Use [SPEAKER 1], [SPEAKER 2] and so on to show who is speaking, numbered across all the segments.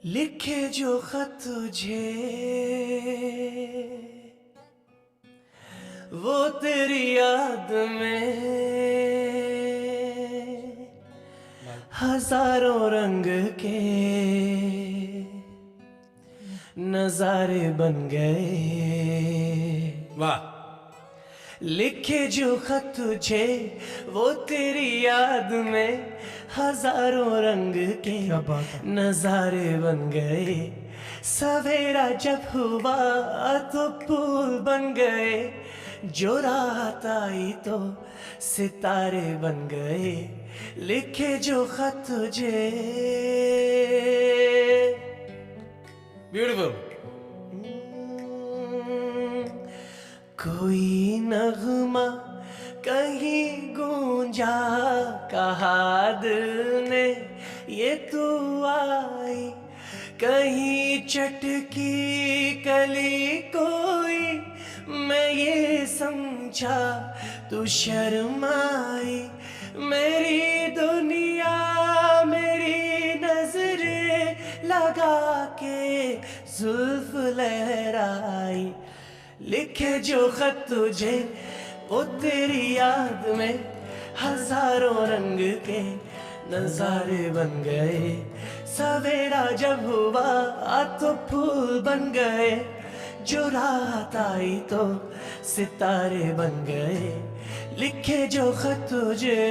[SPEAKER 1] लिखे जो खत तुझे वो तेरी याद में हजारों रंग के नजारे बन गए।
[SPEAKER 2] वाह।
[SPEAKER 1] लिखे जो खत तुझे वो तेरी याद में हजारों रंग के नजारे बन गए। सवेरा जब हुआ तो फूल बन गए, जो रात आई तो सितारे बन गए। लिखे जो खत तुझे।
[SPEAKER 2] ब्यूटीफुल।
[SPEAKER 1] कोई नगमा कहीं गूंजा, कहा दिल ने ये तू आई। कहीं चटकी कली कोई, मैं ये समझा तू शर्माई। मेरी दुनिया मेरी नजरें लगा के जुल्फ लहराई। लिखे जो खत तुझे वो तेरी याद में हजारों रंग के नजारे बन गए। सवेरा जब हुआ तो फूल बन गए, जो रात आई तो सितारे बन गए। लिखे जो खत तुझे।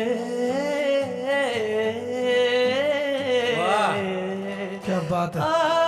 [SPEAKER 2] वाह,
[SPEAKER 3] क्या बात है।